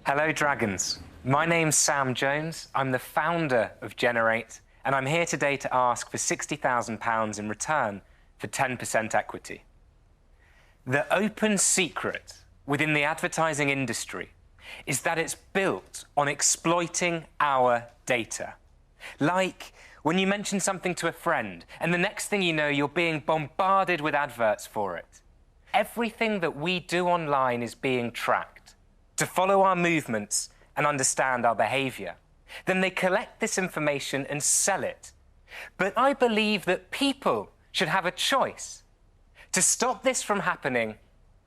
Hello, Dragons. My name's Sam Jones. I'm the founder of Generate, and I'm here today to ask for £60,000 in return for 10% equity. The open secret within the advertising industry is that it's built on exploiting our data. Like when you mention something to a friend, and the next thing you know, you're being bombarded with adverts for it. Everything that we do online is being tracked to follow our movements and understand our behavior. Then they collect this information and sell it. But I believe that people should have a choice to stop this from happening,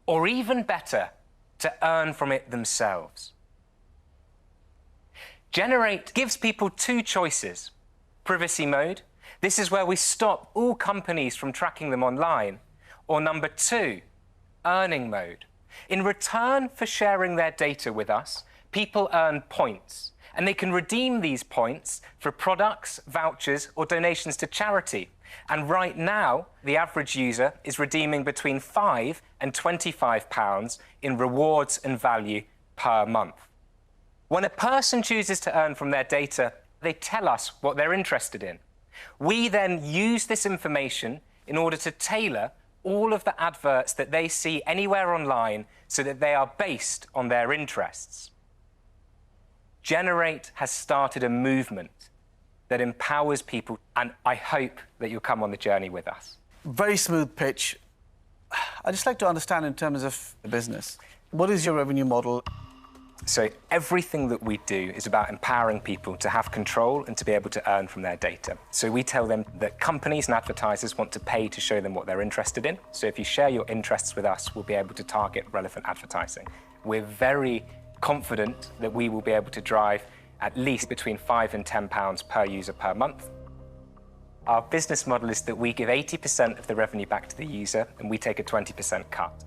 or even better, to earn from it themselves. Generate gives people two choices. Privacy mode, this is where we stop all companies from tracking them online. Or number two, earning mode. In return for sharing their data with us, people earn points, and they can redeem these points for products, vouchers, or donations to charity. And right now, the average user is redeeming between £5 and £25 in rewards and value per month. When a person chooses to earn from their data, they tell us what they're interested in. We then use this information in order to tailor all of the adverts that they see anywhere online so that they are based on their interests. Generate has started a movement that empowers people, and I hope that you'll come on the journey with us. Very smooth pitch. I'd just like to understand in terms of the business, what is your revenue model? So everything that we do is about empowering people to have control and to be able to earn from their data. So we tell them that companies and advertisers want to pay to show them what they're interested in. So if you share your interests with us, we'll be able to target relevant advertising. We're very confident that we will be able to drive at least between £5 and £10 per user per month. Our business model is that we give 80% of the revenue back to the user and we take a 20% cut.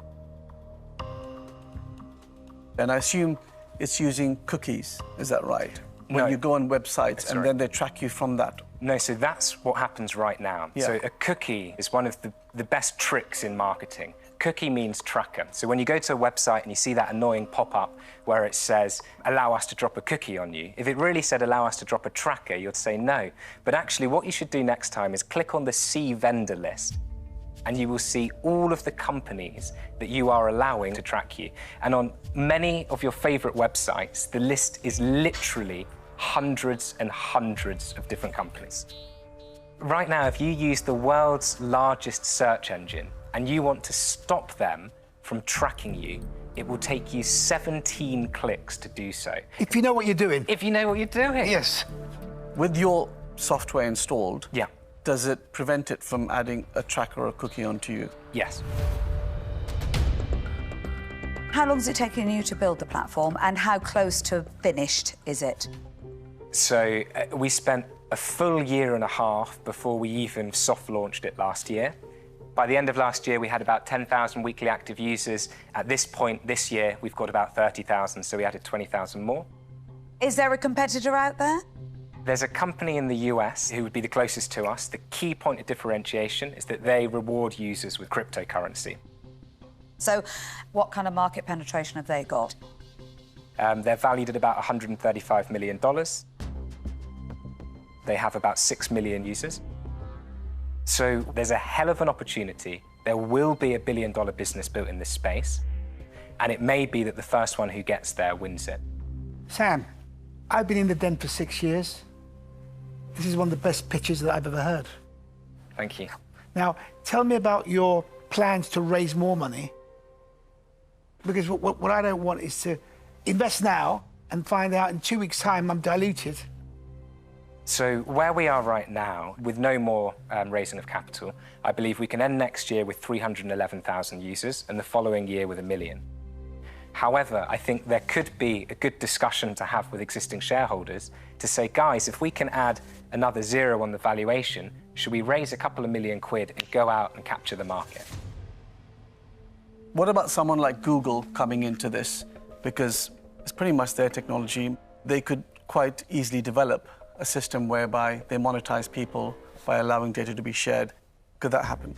And I assume it's using cookies, is that right? When you go on websites and then they track you from that. No, so that's what happens right now. Yeah. So a cookie is one of the best tricks in marketing. Cookie means tracker. So when you go to a website and you see that annoying pop-up where it says, allow us to drop a cookie on you, if it really said, allow us to drop a tracker, you'd say no. But actually what you should do next time is click on the See Vendor list, and you will see all of the companies that you are allowing to track you. And on many of your favorite websites, the list is literally hundreds and hundreds of different companies. Right now, if you use the world's largest search engine and you want to stop them from tracking you, it will take you 17 clicks to do so. If you know what you're doing. If you know what you're doing. Yes. With your software installed, Yeah. does it prevent it from adding a tracker or a cookie onto you? Yes. How long is it taking you to build the platform, and how close to finished is it? So we spent a full year and a half before we even soft launched it last year. By the end of last year, we had about 10,000 weekly active users. At this point this year, we've got about 30,000, so we added 20,000 more. Is there a competitor out there? There's a company in the US who would be the closest to us. The key point of differentiation is that they reward users with cryptocurrency. So what kind of market penetration have they got? They're valued at about $135 million. They have about 6 million users. So there's a hell of an opportunity. There will be $1 billion business built in this space, and it may be that the first one who gets there wins it. Sam, I've been in the den for 6 years. This is one of the best pitches that I've ever heard. Thank you. Now, tell me about your plans to raise more money. Because what I don't want is to invest now and find out in 2 weeks' time I'm diluted. So where we are right now, with no more raising of capital, I believe we can end next year with 311,000 users and the following year with 1 million. However, I think there could be a good discussion to have with existing shareholders to say, guys, if we can add another zero on the valuation, should we raise a couple of million quid and go out and capture the market? What about someone like Google coming into this? Because it's pretty much their technology. They could quite easily develop a system whereby they monetize people by allowing data to be shared. Could that happen?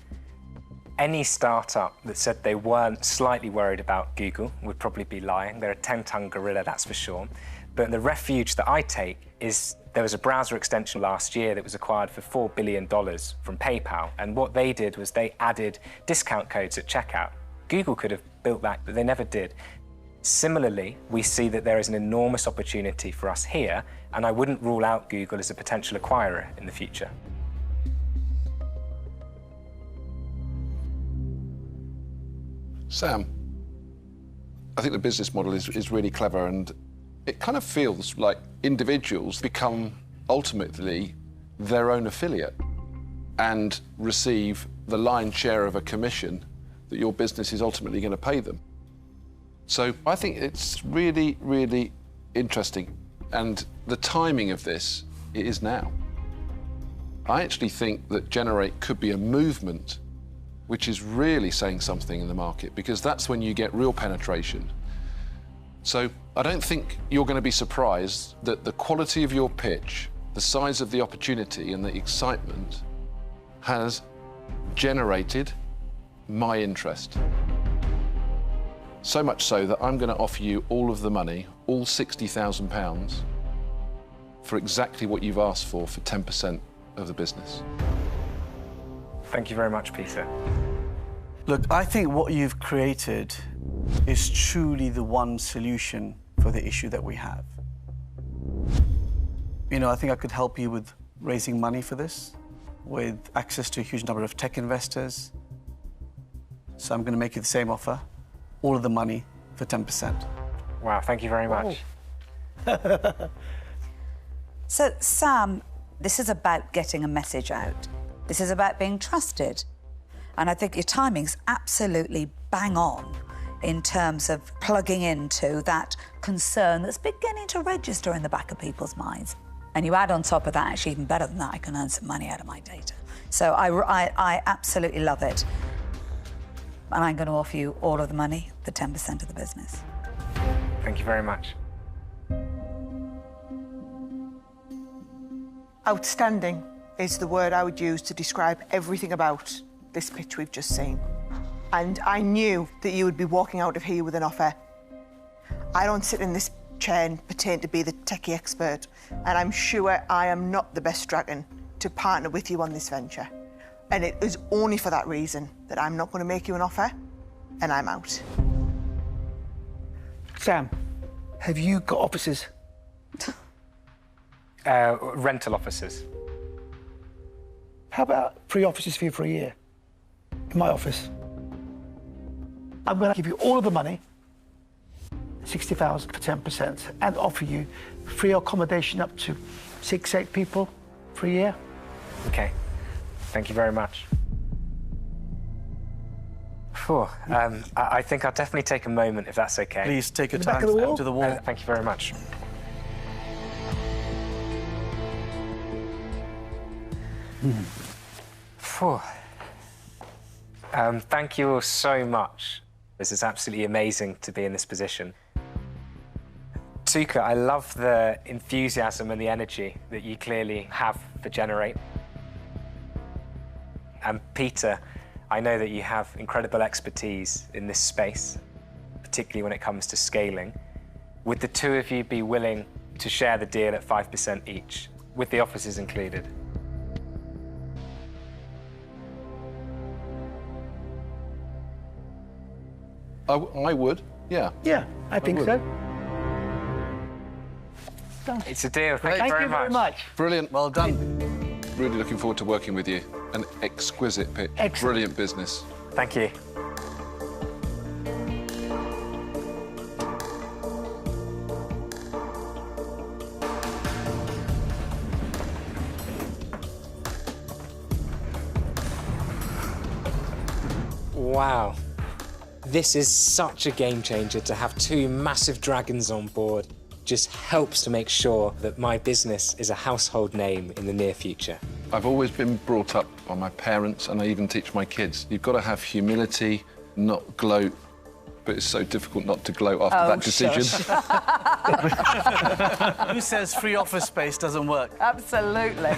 Any startup that said they weren't slightly worried about Google would probably be lying. They're a 10-ton gorilla, that's for sure. But the refuge that I take is there was a browser extension last year that was acquired for $4 billion from PayPal. And what they did was they added discount codes at checkout. Google could have built that, but they never did. Similarly, we see that there is an enormous opportunity for us here, and I wouldn't rule out Google as a potential acquirer in the future. Sam, I think the business model is really clever, and it kind of feels like individuals become ultimately their own affiliate and receive the lion's share of a commission that your business is ultimately going to pay them. So I think it's really, really interesting. And the timing of this is now. I actually think that Generate could be a movement which is really saying something in the market, because that's when you get real penetration. So I don't think you're going to be surprised that the quality of your pitch, the size of the opportunity and the excitement has generated my interest. So much so that I'm going to offer you all of the money, all £60,000, for exactly what you've asked for 10% of the business. Thank you very much, Peter. Look, I think what you've created is truly the one solution for the issue that we have. You know, I think I could help you with raising money for this, with access to a huge number of tech investors. So I'm going to make you the same offer, all of the money for 10%. Wow, thank you very much. So, Sam, this is about getting a message out. This is about being trusted. And I think your timing's absolutely bang on in terms of plugging into that concern that's beginning to register in the back of people's minds. And you add on top of that, actually even better than that, I can earn some money out of my data. So I absolutely love it. And I'm going to offer you all of the money, the 10% of the business. Thank you very much. Outstanding is the word I would use to describe everything about this pitch we've just seen. And I knew that you would be walking out of here with an offer. I don't sit in this chair and pretend to be the techie expert, and I'm sure I am not the best dragon to partner with you on this venture. And it is only for that reason that I'm not going to make you an offer, and I'm out. Sam, have you got offices? Rental offices. How about free offices for you for a year? In my office. I'm going to give you all of the money, 60,000 for 10%, and offer you free accommodation up to 6-8 people for a year. Okay. Thank you very much. Phew, I think I'll definitely take a moment, if that's okay. Please take your The back time of the wall? to the wall. Thank you very much. Phew. Thank you all so much. This is absolutely amazing to be in this position. Tuka, I love the enthusiasm and the energy that you clearly have for Generate. And Peter, I know that you have incredible expertise in this space, particularly when it comes to scaling. Would the two of you be willing to share the deal at 5% each, with the offices included? I would, yeah. Yeah, I think would. so. It's a deal. Thank you Thank very you much. very much. Brilliant. Well done. Really looking forward to working with you. An exquisite pitch. Excellent. Brilliant business. Thank you. Wow. This is such a game changer to have two massive dragons on board. Just helps to make sure that my business is a household name in the near future. I've always been brought up by my parents, and I even teach my kids. You've got to have humility, not gloat. But it's so difficult not to gloat after that decision. Who says free office space doesn't work? Absolutely.